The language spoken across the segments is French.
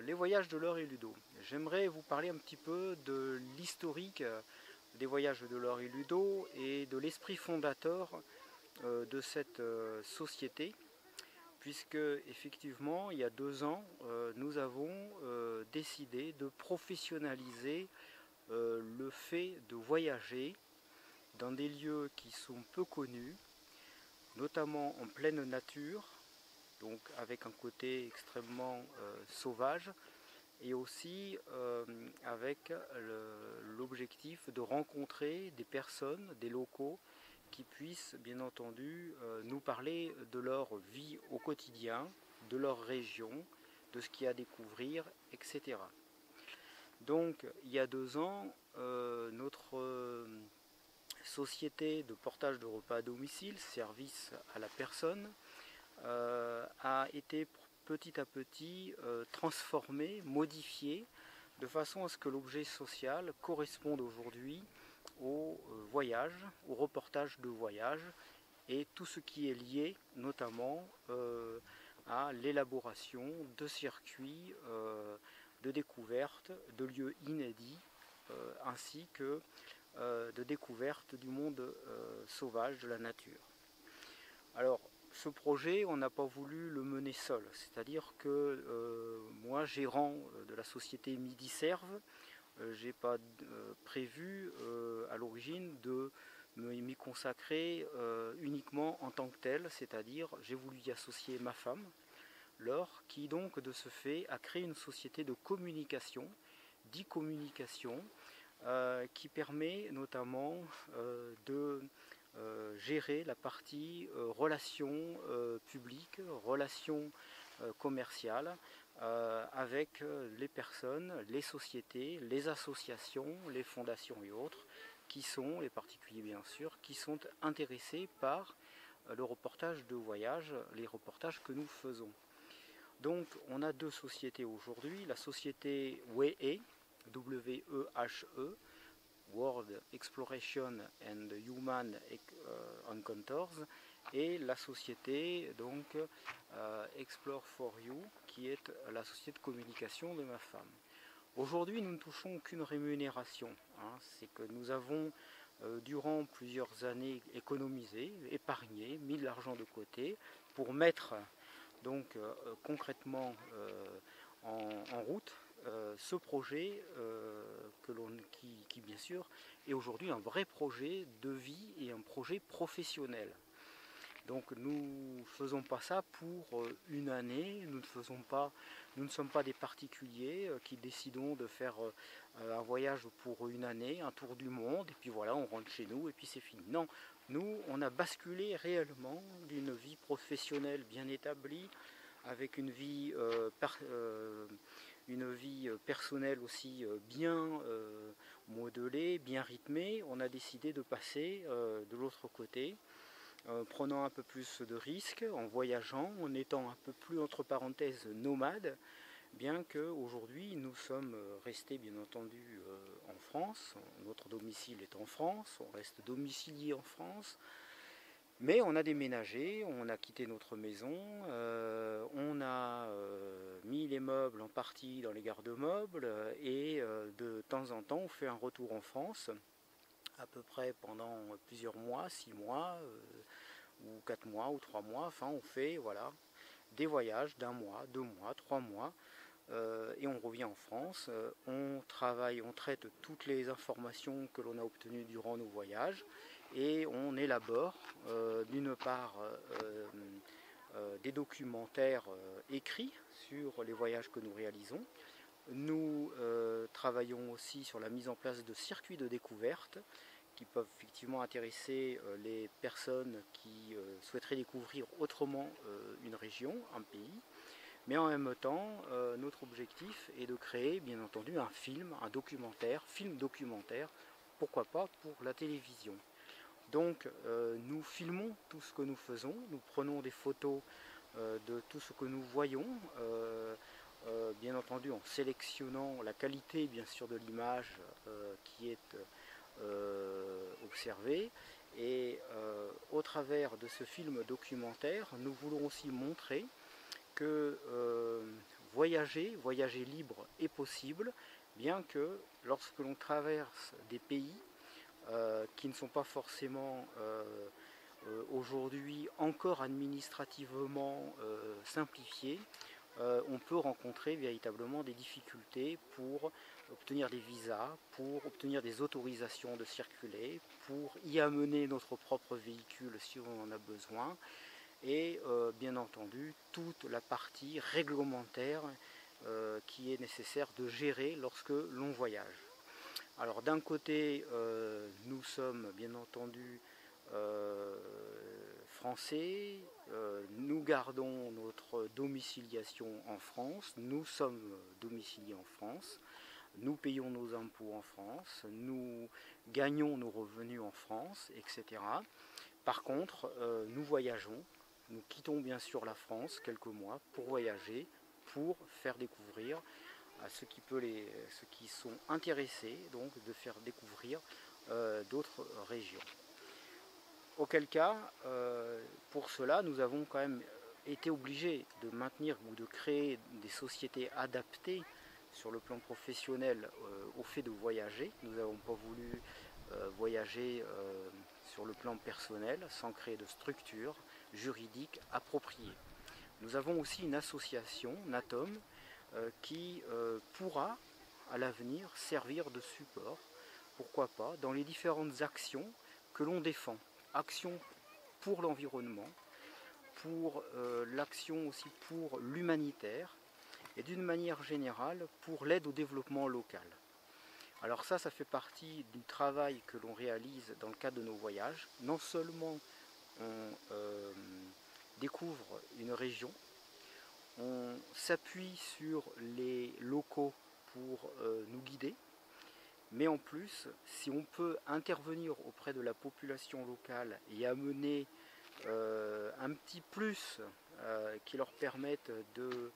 les voyages de Laure et Ludo. J'aimerais vous parler un petit peu de l'historique des voyages de Laure et Ludo et de l'esprit fondateur de cette société, puisque effectivement il y a 2 ans nous avons décidé de professionnaliser le fait de voyager dans des lieux qui sont peu connus, notamment en pleine nature, donc avec un côté extrêmement sauvage, et aussi avec l'objectif de rencontrer des personnes, des locaux, qui puissent bien entendu nous parler de leur vie au quotidien, de leur région, de ce qu'il y a à découvrir, etc. Donc il y a 2 ans, notre société de portage de repas à domicile, service à la personne, a été petit à petit transformé, modifié, de façon à ce que l'objet social corresponde aujourd'hui au voyage, au reportage de voyage et tout ce qui est lié notamment à l'élaboration de circuits de découverte, de lieux inédits, ainsi que de découverte du monde sauvage, de la nature. Alors, ce projet, on n'a pas voulu le mener seul, c'est-à-dire que moi, gérant de la société Midi-Serve, j'ai pas prévu à l'origine de m'y consacrer uniquement en tant que tel, c'est-à-dire j'ai voulu y associer ma femme, Laure, qui donc de ce fait a créé une société de communication, d'e-communication, qui permet notamment de gérer la partie relations publiques, relations commerciales, avec les personnes, les sociétés, les associations, les fondations et autres, qui sont, les particuliers bien sûr, qui sont intéressés par le reportage de voyage, les reportages que nous faisons. Donc on a 2 sociétés aujourd'hui, la société WEHE, W-E-H-E, World Exploration and Human Encounters, et la société donc Explore for You, qui est la société de communication de ma femme. Aujourd'hui, nous ne touchons aucune rémunération, hein. C'est que nous avons durant plusieurs années économisé, épargné, mis de l'argent de côté pour mettre donc concrètement en route ce projet qui bien sûr est aujourd'hui un vrai projet de vie et un projet professionnel. Donc nous ne faisons pas ça pour une année, nous ne sommes pas des particuliers qui décidons de faire un voyage pour une année, un tour du monde, et puis voilà, on rentre chez nous et puis c'est fini. Non, nous on a basculé réellement d'une vie professionnelle bien établie, avec une vie personnelle aussi bien modelée, bien rythmée. On a décidé de passer de l'autre côté, prenant un peu plus de risques, en voyageant, en étant un peu plus entre parenthèses nomade, bien qu'aujourd'hui nous sommes restés bien entendu en France, notre domicile est en France, on reste domicilié en France, mais on a déménagé, on a quitté notre maison, on a mis les meubles en partie dans les garde-meubles et de temps en temps on fait un retour en France, à peu près pendant plusieurs mois, 6 mois, ou 4 mois, ou 3 mois, enfin on fait voilà, des voyages d'1 mois, 2 mois, 3 mois, et on revient en France, on travaille, on traite toutes les informations que l'on a obtenues durant nos voyages, et on élabore d'une part des documentaires écrits sur les voyages que nous réalisons. Nous travaillons aussi sur la mise en place de circuits de découverte qui peuvent effectivement intéresser les personnes qui souhaiteraient découvrir autrement une région, un pays. Mais en même temps, notre objectif est de créer bien entendu un film, un documentaire, film documentaire, pourquoi pas pour la télévision. Donc nous filmons tout ce que nous faisons, nous prenons des photos de tout ce que nous voyons, bien entendu en sélectionnant la qualité bien sûr de l'image qui est observée, et au travers de ce film documentaire nous voulons aussi montrer que voyager libre est possible, bien que lorsque l'on traverse des pays qui ne sont pas forcément aujourd'hui encore administrativement simplifiés, on peut rencontrer véritablement des difficultés pour obtenir des visas, pour obtenir des autorisations de circuler, pour y amener notre propre véhicule si on en a besoin, et bien entendu toute la partie réglementaire qui est nécessaire de gérer lorsque l'on voyage. Alors d'un côté, nous sommes bien entendu français, nous gardons notre domiciliation en France, nous sommes domiciliés en France, nous payons nos impôts en France, nous gagnons nos revenus en France, etc. Par contre, nous voyageons, nous quittons bien sûr la France quelques mois pour voyager, pour faire découvrir à ceux qui sont intéressés donc de faire découvrir d'autres régions. Auquel cas, pour cela, nous avons quand même été obligés de maintenir ou de créer des sociétés adaptées sur le plan professionnel au fait de voyager. Nous n'avons pas voulu voyager sur le plan personnel sans créer de structure juridique appropriée. Nous avons aussi une association, NATOM, qui pourra à l'avenir servir de support, pourquoi pas, dans les différentes actions que l'on défend. Actions pour l'environnement, pour l'action aussi pour l'humanitaire et d'une manière générale pour l'aide au développement local. Alors ça fait partie du travail que l'on réalise dans le cadre de nos voyages. Non seulement on découvre une région, on s'appuie sur les locaux pour nous guider, mais en plus, si on peut intervenir auprès de la population locale et amener un petit plus qui leur permette de,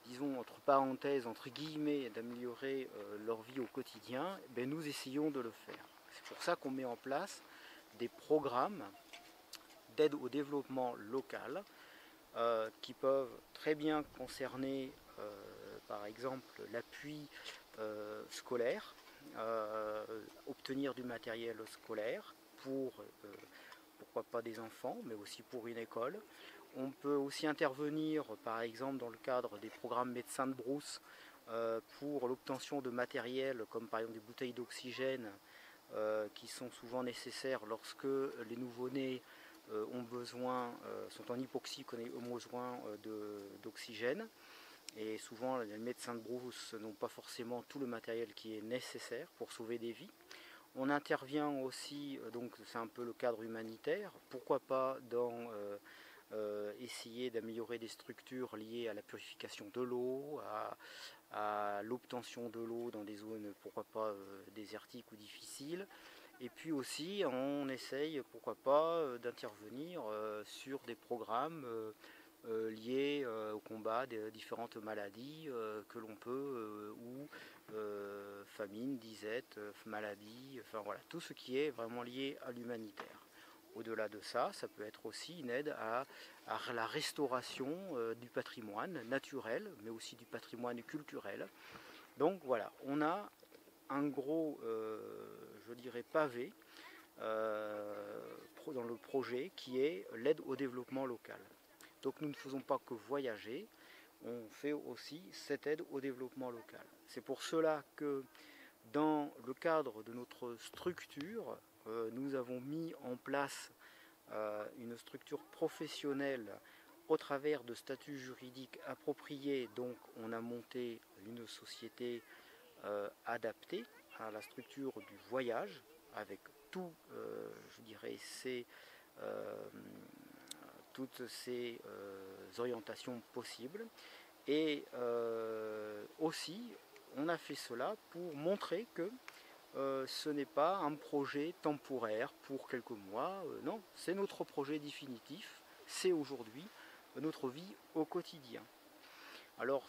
disons entre parenthèses, entre guillemets, d'améliorer leur vie au quotidien, ben nous essayons de le faire. C'est pour ça qu'on met en place des programmes d'aide au développement local qui peuvent très bien concerner par exemple l'appui scolaire, obtenir du matériel scolaire pour pourquoi pas des enfants, mais aussi pour une école. On peut aussi intervenir par exemple dans le cadre des programmes médecins de brousse pour l'obtention de matériel comme par exemple des bouteilles d'oxygène qui sont souvent nécessaires lorsque les nouveau-nés sont en hypoxie, ont besoin d'oxygène. Et souvent les médecins de brousse n'ont pas forcément tout le matériel qui est nécessaire pour sauver des vies. On intervient aussi, donc c'est un peu le cadre humanitaire, pourquoi pas dans essayer d'améliorer des structures liées à la purification de l'eau, à l'obtention de l'eau dans des zones pourquoi pas désertiques ou difficiles. Et puis aussi on essaye pourquoi pas d'intervenir sur des programmes liés au combat de différentes maladies que l'on peut, ou famine, disette, maladie, enfin voilà, tout ce qui est vraiment lié à l'humanitaire. Au-delà de ça, ça peut être aussi une aide à la restauration du patrimoine naturel, mais aussi du patrimoine culturel. Donc voilà, on a un gros, je dirais, pavé dans le projet qui est l'aide au développement local. Donc nous ne faisons pas que voyager, on fait aussi cette aide au développement local. C'est pour cela que dans le cadre de notre structure, nous avons mis en place une structure professionnelle au travers de statuts juridiques appropriés. Donc on a monté une société adaptée à la structure du voyage, avec tout, je dirais, toutes ces orientations possibles. Et aussi, on a fait cela pour montrer que ce n'est pas un projet temporaire pour quelques mois, non, c'est notre projet définitif, c'est aujourd'hui notre vie au quotidien. Alors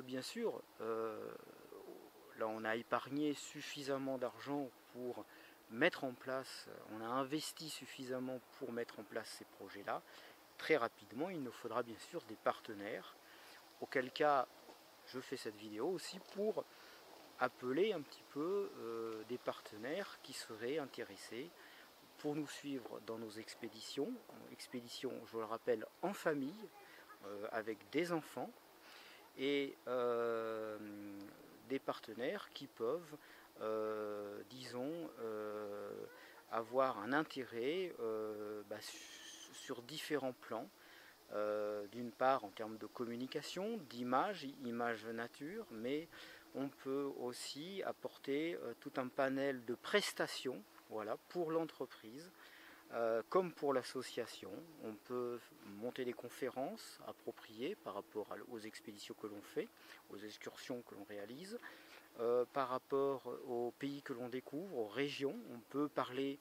bien sûr, là on a épargné suffisamment d'argent pour mettre en place, on a investi suffisamment pour mettre en place ces projets-là. Très rapidement, il nous faudra bien sûr des partenaires auquel cas je fais cette vidéo aussi pour appeler un petit peu des partenaires qui seraient intéressés pour nous suivre dans nos expéditions, je le rappelle, en famille, avec des enfants, et des partenaires qui peuvent, disons, avoir un intérêt sur différents plans. D'une part en termes de communication, d'image nature, mais on peut aussi apporter tout un panel de prestations, voilà, pour l'entreprise, comme pour l'association. On peut monter des conférences appropriées par rapport aux expéditions que l'on fait, aux excursions que l'on réalise, par rapport aux pays que l'on découvre, aux régions. On peut parler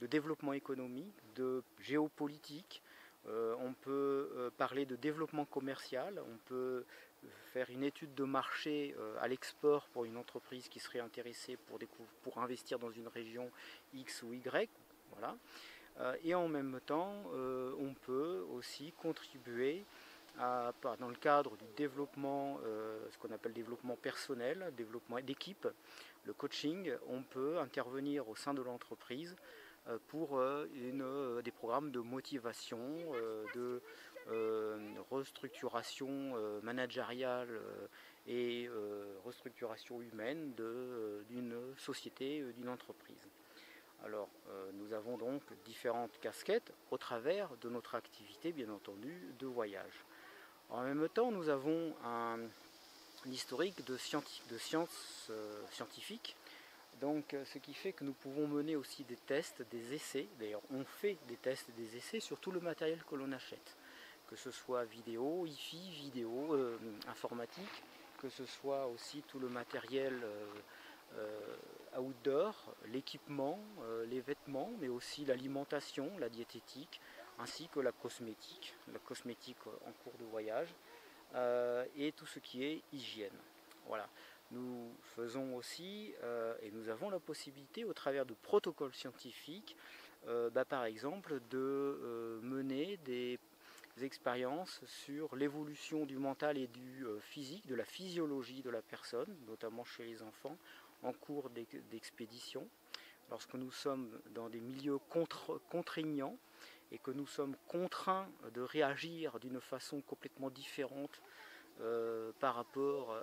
de développement économique, de géopolitique, on peut parler de développement commercial, on peut faire une étude de marché à l'export pour une entreprise qui serait intéressée pour investir dans une région X ou Y. Voilà. Et en même temps, on peut aussi contribuer dans le cadre du développement, ce qu'on appelle développement personnel, développement d'équipe, le coaching. On peut intervenir au sein de l'entreprise pour des programmes de motivation, de restructuration managériale et restructuration humaine d'une société, d'une entreprise. Alors, nous avons donc différentes casquettes au travers de notre activité, bien entendu, de voyage. En même temps, nous avons un historique de sciences scientifiques, donc ce qui fait que nous pouvons mener aussi des tests, des essais. D'ailleurs, on fait des tests et des essais sur tout le matériel que l'on achète, que ce soit vidéo, hi-fi, vidéo, informatique, que ce soit aussi tout le matériel outdoor, l'équipement, les vêtements, mais aussi l'alimentation, la diététique, ainsi que la cosmétique en cours de voyage, et tout ce qui est hygiène. Voilà. Nous faisons aussi, et nous avons la possibilité, au travers de protocoles scientifiques, par exemple, de mener des expériences sur l'évolution du mental et du physique, de la physiologie de la personne, notamment chez les enfants, en cours d'expédition. Lorsque nous sommes dans des milieux contraignants et que nous sommes contraints de réagir d'une façon complètement différente par rapport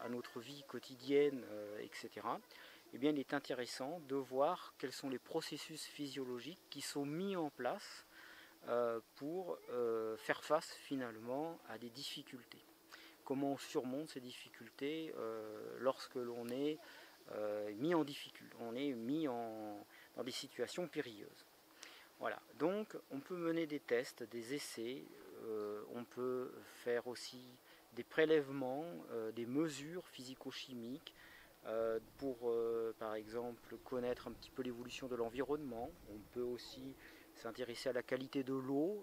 à notre vie quotidienne, etc., eh bien, il est intéressant de voir quels sont les processus physiologiques qui sont mis en place pour faire face finalement à des difficultés. Comment on surmonte ces difficultés lorsque l'on est mis en difficulté, on est mis dans des situations périlleuses. Voilà, donc on peut mener des tests, des essais, on peut faire aussi des prélèvements, des mesures physico-chimiques pour par exemple connaître un petit peu l'évolution de l'environnement. On peut aussi s'intéresser à la qualité de l'eau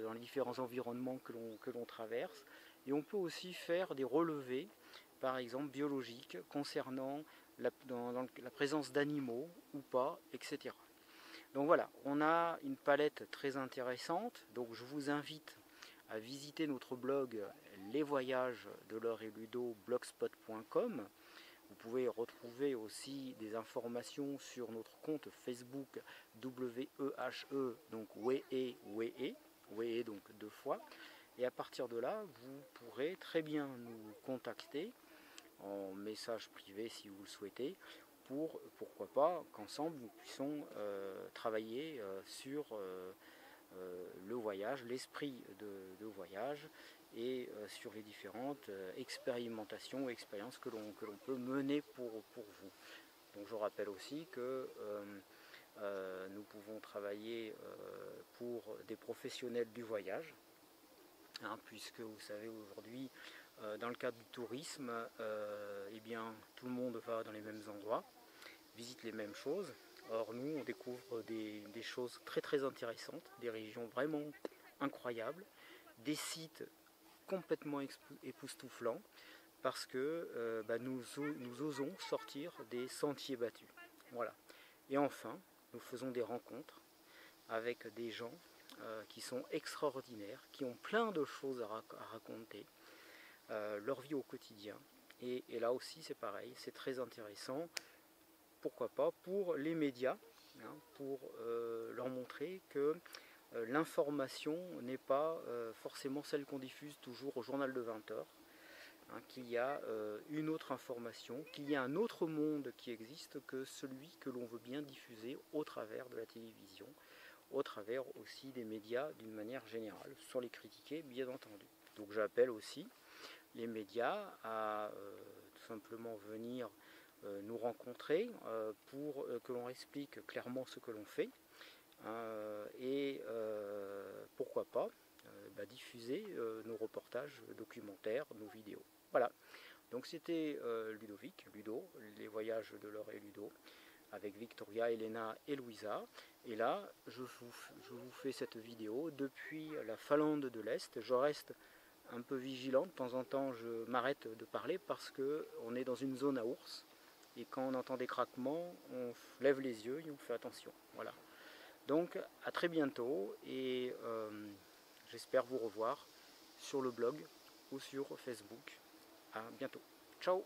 dans les différents environnements que l'on traverse, et on peut aussi faire des relevés par exemple biologiques concernant la présence d'animaux ou pas, etc. Donc voilà, on a une palette très intéressante, donc je vous invite à visiter notre blog Les Voyages de Laure et Ludo, blogspot.com. Vous pouvez retrouver aussi des informations sur notre compte Facebook WEHE, donc WEE, donc 2 fois. Et à partir de là, vous pourrez très bien nous contacter en message privé si vous le souhaitez, pourquoi pas qu'ensemble nous puissions travailler sur le voyage, l'esprit de voyage, et sur les différentes expérimentations ou expériences que l'on peut mener pour vous. Donc je rappelle aussi que nous pouvons travailler pour des professionnels du voyage, puisque vous savez aujourd'hui, dans le cadre du tourisme, eh bien, tout le monde va dans les mêmes endroits, visite les mêmes choses. Or nous, on découvre des choses très très intéressantes, des régions vraiment incroyables, des sites complètement époustouflants, parce que nous osons sortir des sentiers battus. Voilà. Et enfin, nous faisons des rencontres avec des gens qui sont extraordinaires, qui ont plein de choses à raconter, leur vie au quotidien. Et là aussi c'est pareil, c'est très intéressant, pourquoi pas, pour les médias, hein, pour leur montrer que l'information n'est pas forcément celle qu'on diffuse toujours au journal de 20 heures, hein, qu'il y a une autre information, qu'il y a un autre monde qui existe que celui que l'on veut bien diffuser au travers de la télévision, au travers aussi des médias d'une manière générale, sans les critiquer bien entendu. Donc j'appelle aussi les médias à tout simplement venir nous rencontrer pour que l'on explique clairement ce que l'on fait, et pourquoi pas diffuser nos reportages documentaires, nos vidéos. Voilà, donc c'était Ludo, les voyages de Laure et Ludo, avec Victoria, Elena et Louisa. Et là, je vous fais cette vidéo depuis la Finlande de l'Est. Je reste un peu vigilant, de temps en temps je m'arrête de parler parce qu'on est dans une zone à ours. Et quand on entend des craquements, on lève les yeux et on fait attention. Voilà. Donc à très bientôt et j'espère vous revoir sur le blog ou sur Facebook. À bientôt. Ciao.